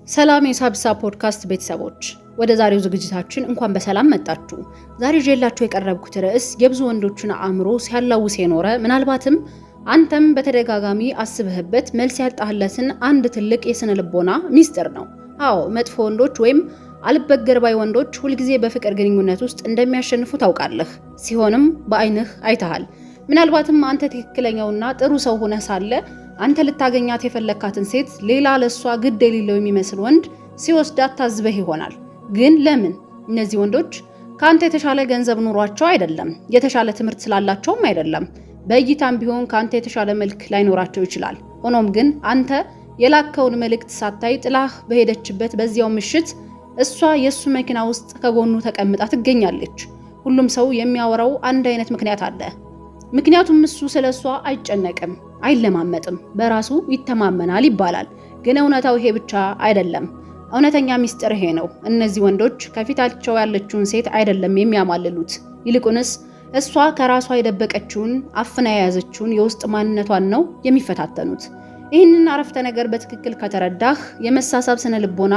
ሰላም የሳብሳ ፖድካስት ቤተሰቦች፣ ወደ ዛሬው ዝግጅታችን እንኳን በሰላም መጣችሁ። ዛሬ ይዤላችሁ የቀረብኩት ርዕስ የብዙ ወንዶችን አእምሮ ሲያላውስ የኖረ ምናልባትም አንተም በተደጋጋሚ አስበህበት መልስ ያጣህለትን አንድ ትልቅ የስነ ልቦና ሚስጥር ነው። አዎ፣ መጥፎ ወንዶች ወይም አልበገር ባይ ወንዶች ሁልጊዜ በፍቅር ግንኙነት ውስጥ እንደሚያሸንፉ ታውቃለህ። ሲሆንም በአይንህ አይተሃል። ምናልባትም አንተ ትክክለኛውና ጥሩ ሰው ሆነህ ሳለ አንተ ልታገኛት የፈለካትን ሴት ሌላ ለሷ ግድ የሌለው የሚመስል ወንድ ሲወስዳት ታዝበህ ይሆናል። ግን ለምን? እነዚህ ወንዶች ካንተ የተሻለ ገንዘብ ኑሯቸው አይደለም፣ የተሻለ ትምህርት ስላላቸውም አይደለም። በእይታም ቢሆን ካንተ የተሻለ መልክ ላይኖራቸው ይችላል። ሆኖም ግን አንተ የላከውን መልእክት ሳታይ ጥላህ በሄደችበት በዚያው ምሽት እሷ የሱ መኪና ውስጥ ከጎኑ ተቀምጣ ትገኛለች። ሁሉም ሰው የሚያወራው አንድ አይነት ምክንያት አለ። ምክንያቱም እሱ ስለሷ አይጨነቅም፣ አይለማመጥም፣ በራሱ ይተማመናል ይባላል። ግን እውነታው ይሄ ብቻ አይደለም። እውነተኛ ሚስጥር ይሄ ነው። እነዚህ ወንዶች ከፊታቸው ያለችውን ሴት አይደለም የሚያማልሉት፣ ይልቁንስ እሷ ከራሷ የደበቀችውን አፍና የያዘችውን የውስጥ ማንነቷን ነው የሚፈታተኑት። ይህንን አረፍተ ነገር በትክክል ከተረዳህ የመሳሳብ ስነ ልቦና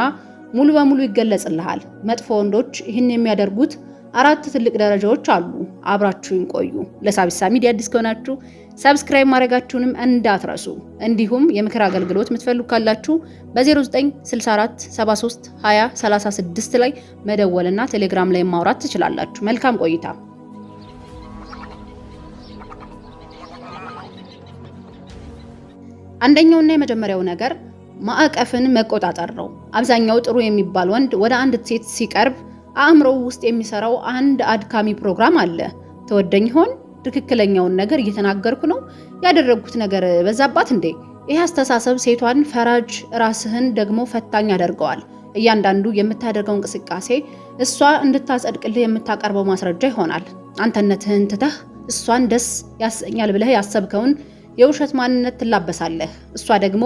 ሙሉ በሙሉ ይገለጽልሃል። መጥፎ ወንዶች ይህን የሚያደርጉት 4 ትልቅ ደረጃዎች አሉ። አብራችሁን ቆዩ። ለሳብሳ ሚዲያ አዲስ ከሆናችሁ ሰብስክራይብ ማድረጋችሁንም እንዳትረሱ። እንዲሁም የምክር አገልግሎት የምትፈልጉ ካላችሁ በ0964 73 20 36 ላይ መደወልና ቴሌግራም ላይ ማውራት ትችላላችሁ። መልካም ቆይታ። አንደኛውና የመጀመሪያው ነገር ማዕቀፍን መቆጣጠር ነው። አብዛኛው ጥሩ የሚባል ወንድ ወደ አንድ ሴት ሲቀርብ አእምሮው ውስጥ የሚሰራው አንድ አድካሚ ፕሮግራም አለ። ተወደኝ ይሆን? ትክክለኛውን ነገር እየተናገርኩ ነው? ያደረግኩት ነገር በዛባት እንዴ? ይህ አስተሳሰብ ሴቷን ፈራጅ፣ ራስህን ደግሞ ፈታኝ ያደርገዋል። እያንዳንዱ የምታደርገው እንቅስቃሴ እሷ እንድታጸድቅልህ የምታቀርበው ማስረጃ ይሆናል። አንተነትህን ትተህ እሷን ደስ ያሰኛል ብለህ ያሰብከውን የውሸት ማንነት ትላበሳለህ። እሷ ደግሞ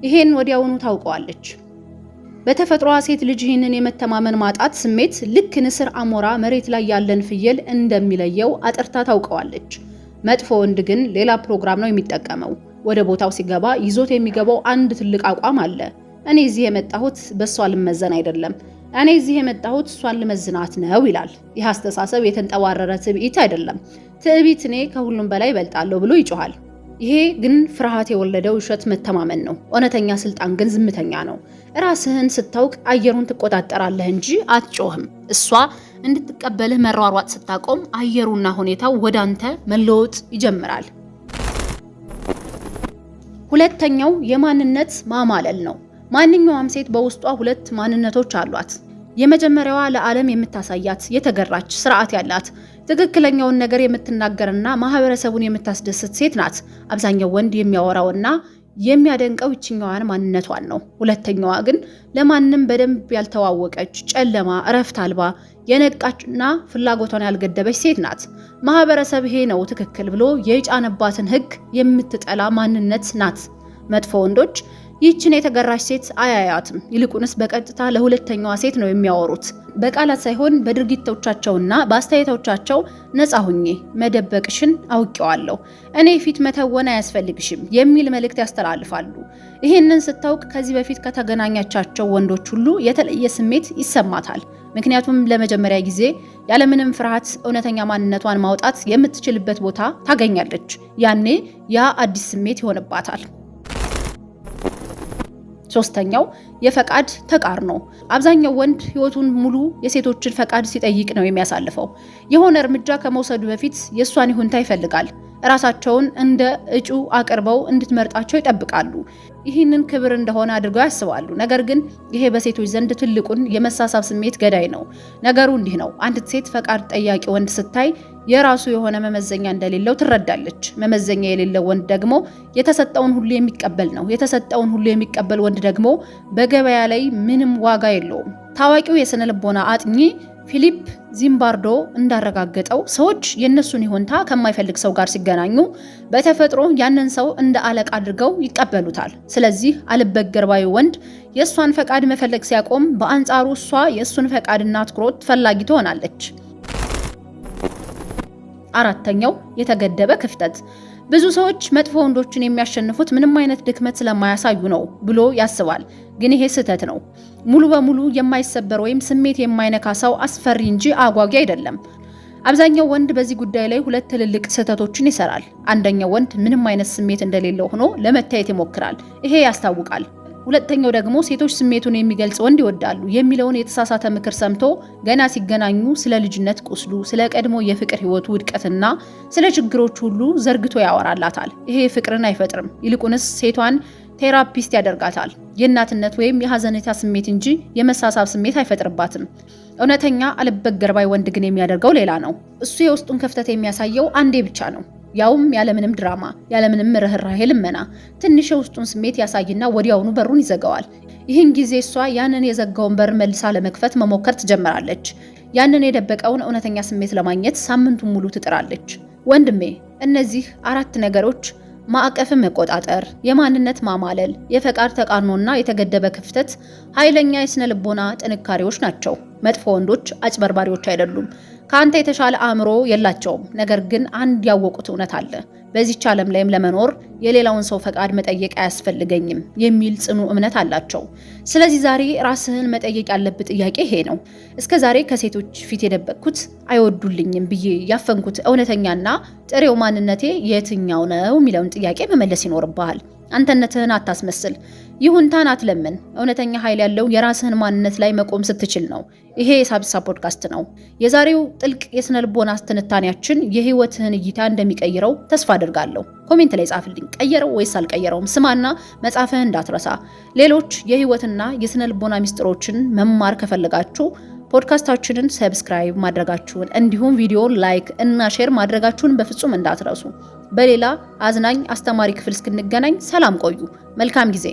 ይሄን ወዲያውኑ ታውቀዋለች። በተፈጥሯ ሴት ልጅ ይህንን የመተማመን ማጣት ስሜት ልክ ንስር አሞራ መሬት ላይ ያለን ፍየል እንደሚለየው አጥርታ ታውቀዋለች። መጥፎ ወንድ ግን ሌላ ፕሮግራም ነው የሚጠቀመው። ወደ ቦታው ሲገባ ይዞት የሚገባው አንድ ትልቅ አቋም አለ። እኔ እዚህ የመጣሁት በእሷ ልመዘን አይደለም፣ እኔ እዚህ የመጣሁት እሷን ልመዝናት ነው ይላል። ይህ አስተሳሰብ የተንጠባረረ ትዕቢት አይደለም። ትዕቢት እኔ ከሁሉም በላይ እበልጣለሁ ብሎ ይጮሃል። ይሄ ግን ፍርሃት የወለደው ውሸት መተማመን ነው። እውነተኛ ስልጣን ግን ዝምተኛ ነው። ራስህን ስታውቅ አየሩን ትቆጣጠራለህ እንጂ አትጮህም። እሷ እንድትቀበልህ መሯሯጥ ስታቆም አየሩና ሁኔታው ወደ አንተ መለወጥ ይጀምራል። ሁለተኛው የማንነት ማማለል ነው። ማንኛውም ሴት በውስጧ 2 ማንነቶች አሏት። የመጀመሪያዋ ለዓለም የምታሳያት የተገራች ስርዓት ያላት ትክክለኛውን ነገር የምትናገርና ማህበረሰቡን የምታስደስት ሴት ናት። አብዛኛው ወንድ የሚያወራውና የሚያደንቀው ይችኛዋን ማንነቷን ነው። ሁለተኛዋ ግን ለማንም በደንብ ያልተዋወቀች፣ ጨለማ፣ እረፍት አልባ፣ የነቃችና ፍላጎቷን ያልገደበች ሴት ናት። ማህበረሰብ ይሄ ነው ትክክል ብሎ የጫነባትን ሕግ የምትጠላ ማንነት ናት። መጥፎ ወንዶች ይህችን የተገራች ሴት አያያትም። ይልቁንስ በቀጥታ ለሁለተኛዋ ሴት ነው የሚያወሩት። በቃላት ሳይሆን በድርጊቶቻቸውና በአስተያየቶቻቸው ነፃ ሁኜ መደበቅሽን አውቄዋለሁ፣ እኔ ፊት መተወን አያስፈልግሽም የሚል መልእክት ያስተላልፋሉ። ይህንን ስታውቅ ከዚህ በፊት ከተገናኛቻቸው ወንዶች ሁሉ የተለየ ስሜት ይሰማታል። ምክንያቱም ለመጀመሪያ ጊዜ ያለምንም ፍርሃት እውነተኛ ማንነቷን ማውጣት የምትችልበት ቦታ ታገኛለች። ያኔ ያ አዲስ ስሜት ይሆንባታል። ሶስተኛው የፈቃድ ተቃርኖ። አብዛኛው ወንድ ህይወቱን ሙሉ የሴቶችን ፈቃድ ሲጠይቅ ነው የሚያሳልፈው። የሆነ እርምጃ ከመውሰዱ በፊት የእሷን ይሁንታ ይፈልጋል። ራሳቸውን እንደ እጩ አቅርበው እንድትመርጣቸው ይጠብቃሉ። ይህንን ክብር እንደሆነ አድርገው ያስባሉ። ነገር ግን ይሄ በሴቶች ዘንድ ትልቁን የመሳሳብ ስሜት ገዳይ ነው። ነገሩ እንዲህ ነው። አንዲት ሴት ፈቃድ ጠያቂ ወንድ ስታይ የራሱ የሆነ መመዘኛ እንደሌለው ትረዳለች። መመዘኛ የሌለው ወንድ ደግሞ የተሰጠውን ሁሉ የሚቀበል ነው። የተሰጠውን ሁሉ የሚቀበል ወንድ ደግሞ በገበያ ላይ ምንም ዋጋ የለውም። ታዋቂው የስነ ልቦና አጥኚ ፊሊፕ ዚምባርዶ እንዳረጋገጠው ሰዎች የነሱን ይሁንታ ከማይፈልግ ሰው ጋር ሲገናኙ በተፈጥሮ ያንን ሰው እንደ አለቃ አድርገው ይቀበሉታል። ስለዚህ አልበገር ባዩ ወንድ የእሷን ፈቃድ መፈለግ ሲያቆም፣ በአንጻሩ እሷ የእሱን ፈቃድና ትኩረት ፈላጊ ትሆናለች። አራተኛው የተገደበ ክፍተት። ብዙ ሰዎች መጥፎ ወንዶችን የሚያሸንፉት ምንም አይነት ድክመት ስለማያሳዩ ነው ብሎ ያስባል። ግን ይሄ ስህተት ነው። ሙሉ በሙሉ የማይሰበር ወይም ስሜት የማይነካ ሰው አስፈሪ እንጂ አጓጊ አይደለም። አብዛኛው ወንድ በዚህ ጉዳይ ላይ ሁለት ትልልቅ ስህተቶችን ይሰራል። አንደኛው ወንድ ምንም አይነት ስሜት እንደሌለው ሆኖ ለመታየት ይሞክራል። ይሄ ያስታውቃል። ሁለተኛው ደግሞ ሴቶች ስሜቱን የሚገልጽ ወንድ ይወዳሉ የሚለውን የተሳሳተ ምክር ሰምቶ ገና ሲገናኙ ስለ ልጅነት ቁስሉ፣ ስለ ቀድሞ የፍቅር ህይወቱ ውድቀትና ስለ ችግሮች ሁሉ ዘርግቶ ያወራላታል። ይሄ ፍቅርን አይፈጥርም። ይልቁንስ ሴቷን ቴራፒስት ያደርጋታል። የእናትነት ወይም የሐዘኔታ ስሜት እንጂ የመሳሳብ ስሜት አይፈጥርባትም። እውነተኛ አልበገር ባይ ወንድ ግን የሚያደርገው ሌላ ነው። እሱ የውስጡን ክፍተት የሚያሳየው አንዴ ብቻ ነው። ያውም ያለምንም ድራማ፣ ያለምንም ርህራሄ ልመና። ትንሽ የውስጡን ስሜት ያሳይና ወዲያውኑ በሩን ይዘጋዋል። ይህን ጊዜ እሷ ያንን የዘጋውን በር መልሳ ለመክፈት መሞከር ትጀምራለች። ያንን የደበቀውን እውነተኛ ስሜት ለማግኘት ሳምንቱን ሙሉ ትጥራለች። ወንድሜ፣ እነዚህ 4 ነገሮች ማዕቀፍን መቆጣጠር፣ የማንነት ማማለል፣ የፈቃድ ተቃርኖና የተገደበ ክፍተት ኃይለኛ የስነ ልቦና ጥንካሬዎች ናቸው። መጥፎ ወንዶች አጭበርባሪዎች አይደሉም። ከአንተ የተሻለ አእምሮ የላቸውም። ነገር ግን አንድ ያወቁት እውነት አለ። በዚህች ዓለም ላይም ለመኖር የሌላውን ሰው ፈቃድ መጠየቅ አያስፈልገኝም የሚል ጽኑ እምነት አላቸው። ስለዚህ ዛሬ ራስህን መጠየቅ ያለብህ ጥያቄ ይሄ ነው። እስከ ዛሬ ከሴቶች ፊት የደበቅኩት አይወዱልኝም ብዬ ያፈንኩት እውነተኛና ጥሬው ማንነቴ የትኛው ነው የሚለውን ጥያቄ መመለስ ይኖርብሃል። አንተነትህን አታስመስል። ይሁንታን አትለምን። እውነተኛ ኃይል ያለው የራስህን ማንነት ላይ መቆም ስትችል ነው። ይሄ የሳብሳ ፖድካስት ነው። የዛሬው ጥልቅ የስነ ልቦና ትንታኔያችን የህይወትህን እይታ እንደሚቀይረው ተስፋ አድርጋለሁ። ኮሜንት ላይ ጻፍልኝ። ቀየረው ወይስ አልቀየረውም? ስማና መጻፍህን እንዳትረሳ። ሌሎች የህይወትና የስነ ልቦና ሚስጥሮችን መማር ከፈለጋችሁ ፖድካስታችንን ሰብስክራይብ ማድረጋችሁን እንዲሁም ቪዲዮን ላይክ እና ሼር ማድረጋችሁን በፍጹም እንዳትረሱ። በሌላ አዝናኝ አስተማሪ ክፍል እስክንገናኝ ሰላም ቆዩ። መልካም ጊዜ።